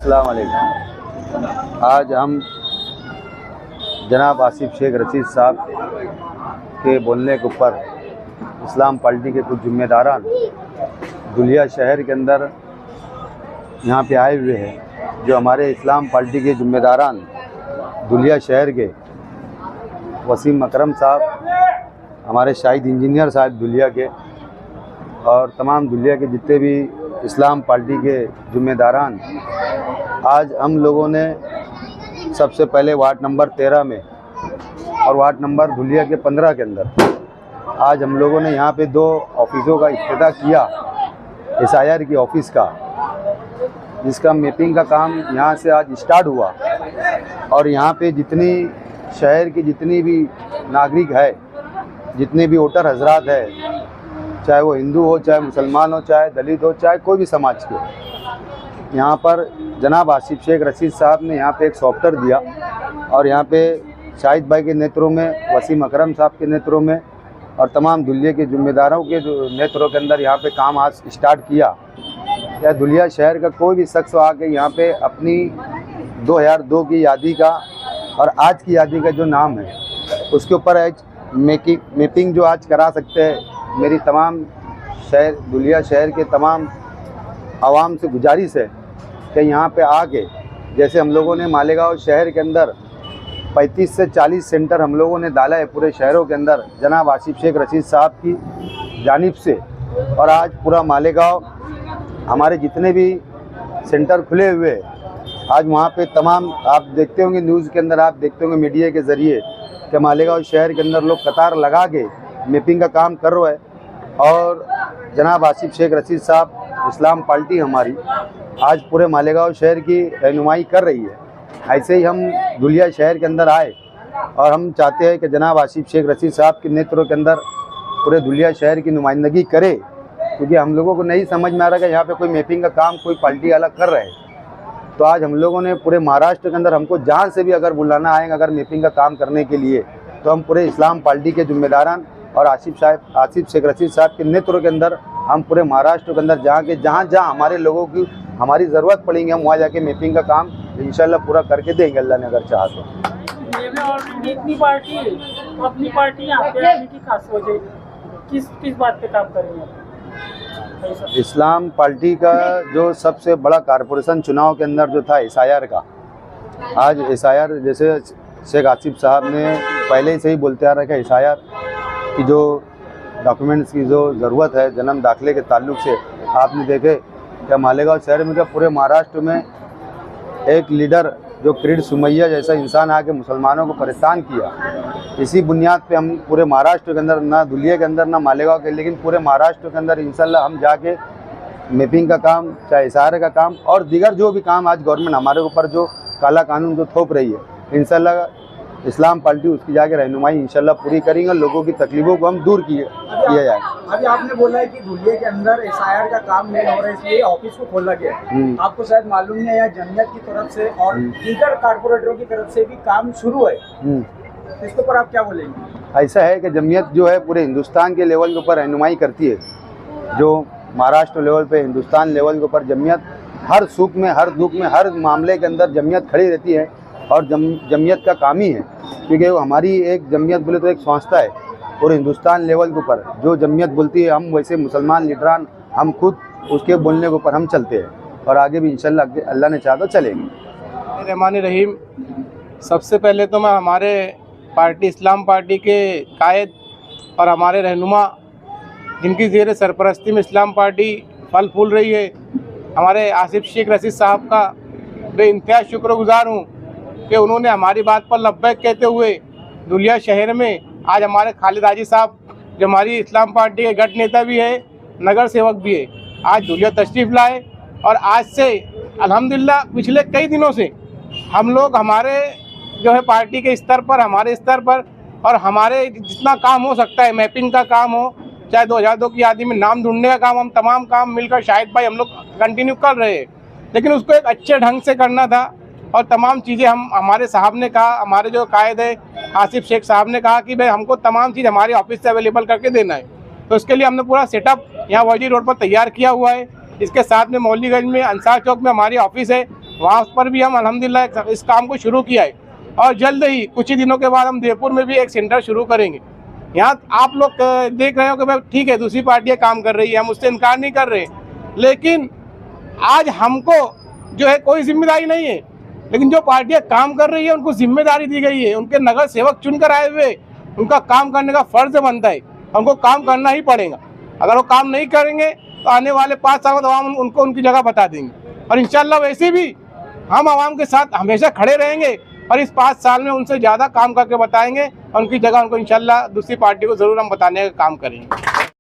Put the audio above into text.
अस्सलाम वालेकुम। आज हम जनाब आसिफ शेख रशीद साहब के बोलने के ऊपर इस्लाम पार्टी के कुछ जिम्मेदारान दुलिया शहर के अंदर यहाँ पे आए हुए हैं। जो हमारे इस्लाम पार्टी के जिम्मेदारान दुलिया शहर के वसीम अकरम साहब, हमारे शाहिद इंजीनियर साहब दुलिया के, और तमाम दुलिया के जितने भी इस्लाम पार्टी के जिम्मेदारान, आज हम लोगों ने सबसे पहले वार्ड नंबर 13 में और वार्ड नंबर दुलिया के 15 के अंदर आज हम लोगों ने यहाँ पे 2 ऑफिसों का इफ्तिताह किया। SIR की ऑफ़िस का, जिसका मैपिंग का काम यहाँ से आज स्टार्ट हुआ। और यहाँ पे जितनी शहर की जितनी भी नागरिक है, जितने भी वोटर हजरात है, चाहे वो हिंदू हो, चाहे मुसलमान हो, चाहे दलित हो, चाहे कोई भी समाज के हो, यहाँ पर जनाब आसिफ शेख रशीद साहब ने यहाँ पे एक सॉफ्टवेयर दिया। और यहाँ पे शाहिद भाई के नेतृत्व में, वसीम अकरम साहब के नेतृत्व में और तमाम दुलिया के जिम्मेदारों के नेतृत्व के अंदर यहाँ पे काम आज स्टार्ट किया। या दुलिया शहर का कोई भी शख्स आके यहाँ पे अपनी 2002 की यादी का और आज की यादी का जो नाम है उसके ऊपर आज मैपिंग जो आज करा सकते हैं। मेरी तमाम शहर दुलिया शहर के तमाम आवाम से गुजारिश है कि यहाँ पे आके, जैसे हम लोगों ने मालेगांव शहर के अंदर 35 से 40 सेंटर हम लोगों ने डाला है पूरे शहरों के अंदर जनाब आसिफ शेख रशीद साहब की जानिब से। और आज पूरा मालेगांव हमारे जितने भी सेंटर खुले हुए हैं, आज वहाँ पे तमाम आप देखते होंगे न्यूज़ के अंदर, आप देखते होंगे मीडिया के ज़रिए कि मालेगांव शहर के अंदर लोग कतार लगा के मैपिंग का काम कर रहे हैं। और जनाब आसिफ शेख रशीद साहब, इस्लाम पार्टी हमारी आज पूरे मालेगांव शहर की रहनुमाई कर रही है। ऐसे ही हम दुलिया शहर के अंदर आए और हम चाहते हैं कि जनाब आसिफ शेख रशीद साहब के नेतृत्व के अंदर पूरे दुलिया शहर की नुमाइंदगी करे, क्योंकि हम लोगों को नहीं समझ में आ रहा कि यहाँ पे कोई मैपिंग का काम कोई पार्टी अलग कर रहे हैं। तो आज हम लोगों ने पूरे महाराष्ट्र के अंदर, हमको जहाँ से भी अगर बुलाना आएगा अगर मैपिंग का काम करने के लिए, तो हम पूरे इस्लाम पार्टी के जिम्मेदारान और आसिफ शेख रशीद साहब के नेतृत्व के अंदर हम पूरे महाराष्ट्र के अंदर जहाँ हमारे लोगों की हमारी ज़रूरत पड़ेगी, हम वहाँ जाके मैपिंग का काम इंशाल्लाह पूरा करके देंगे, अल्लाह ने अगर चाहा तो। अपनी पार्टी यहाँ पे आने की खास वजह किस बात पे काम करेंगे? इस्लाम पार्टी का जो सबसे बड़ा कारपोरेशन चुनाव के अंदर जो था SIR का, आज SIR जैसे शेख आसिफ साहब ने पहले से ही बोलते आ रहे हैं कि SIR की जो डॉक्यूमेंट्स की जो ज़रूरत है जन्म दाखिले के ताल्लुक से, आपने देखे क्या मालेगांव शहर में, क्या पूरे महाराष्ट्र में एक लीडर जो किरीट सुमैया जैसा इंसान आके मुसलमानों को परेशान किया। इसी बुनियाद पे हम पूरे महाराष्ट्र के अंदर, ना दुलिया के अंदर ना मालेगांव के, लेकिन पूरे महाराष्ट्र के अंदर इंशाल्लाह हम जाके मैपिंग का काम, चाहे SIR का काम और दीगर जो भी काम आज गवर्नमेंट हमारे ऊपर जो काला कानून जो थोप रही है, इंशाल्लाह इस्लाम पार्टी उसकी जाके रहनुमाई इंशाल्लाह पूरी करेंगे और लोगों की तकलीफ़ों को हम दूर किया जाए। अभी आपने बोला है कि दुलिया के अंदर SIR का काम नहीं हो रहा है, इसलिए ऑफिस को खोला गया। आपको शायद मालूम नहीं है, यहाँ जमीयत की तरफ से और दीगर कारपोरेटरों की तरफ से भी काम शुरू है, तो इसके ऊपर आप क्या बोलेंगे? ऐसा है कि जमीयत जो है पूरे हिंदुस्तान के लेवल के ऊपर रहनुमाई करती है। जो महाराष्ट्र लेवल पे, हिंदुस्तान लेवल के ऊपर जमीयत हर सुख में, हर दुख में, हर मामले के अंदर जमीयत खड़ी रहती है। और जमीयत का काम ही है, क्योंकि हमारी एक जमीयत बोले तो एक संस्था है और हिंदुस्तान लेवल के ऊपर जो जमीयत बोलती है, हम वैसे मुसलमान लीडरान हम खुद उसके बोलने के ऊपर हम चलते हैं और आगे भी इंशाल्लाह अल्लाह ने चाहा तो चलेंगे। रहमान रहीम। सबसे पहले तो मैं हमारे पार्टी इस्लाम पार्टी के कायद और हमारे रहनुमा, जिनकी ज़ेर सरपरस्ती में इस्लाम पार्टी फल फूल रही है, हमारे आसिफ शेख रशीद साहब का बेइंतहा शुक्रगुजार हूँ कि उन्होंने हमारी बात पर लब्बैक कहते हुए दुलिया शहर में आज हमारे खालिद हाजी साहब, जो हमारी इस्लाम पार्टी के गठ नेता भी है, नगर सेवक भी है, आज दुलिया तशरीफ़ लाए। और आज से अल्हम्दुलिल्लाह पिछले कई दिनों से हम लोग हमारे जो है पार्टी के स्तर पर, हमारे स्तर पर और हमारे जितना काम हो सकता है, मैपिंग का काम हो, चाहे 2002 की यादी में नाम ढूंढने का काम, हम तमाम काम मिलकर शाहिद भाई हम लोग कंटिन्यू कर रहे हैं। लेकिन उसको एक अच्छे ढंग से करना था और तमाम चीज़ें हमारे साहब ने कहा, हमारे जो कायद है आसिफ शेख साहब ने कहा कि भाई हमको तमाम चीज़ हमारे ऑफिस से अवेलेबल करके देना है। तो इसके लिए हमने पूरा सेटअप यहाँ वजी रोड पर तैयार किया हुआ है। इसके साथ में मौलीगंज में अंसार चौक में हमारी ऑफिस है, वहाँ पर भी हम अल्हम्दुलिल्लाह इस काम को शुरू किया है और जल्द ही कुछ ही दिनों के बाद हम देवपुर में भी एक सेंटर शुरू करेंगे। यहाँ आप लोग देख रहे हो कि भाई ठीक है दूसरी पार्टियाँ काम कर रही है, हम उससे इनकार नहीं कर रहे, लेकिन आज हमको जो है कोई जिम्मेदारी नहीं है, लेकिन जो पार्टियाँ काम कर रही है उनको जिम्मेदारी दी गई है। उनके नगर सेवक चुनकर आए हुए, उनका काम करने का फर्ज बनता है, उनको काम करना ही पड़ेगा। अगर वो काम नहीं करेंगे तो आने वाले 5 साल बाद आवाम उनको उनकी जगह बता देंगे और इंशाल्लाह वैसे भी हम आवाम के साथ हमेशा खड़े रहेंगे और इस 5 साल में उनसे ज़्यादा काम करके बताएंगे और उनकी जगह उनको इंशाल्लाह दूसरी पार्टी को ज़रूर हम बताने का काम करेंगे।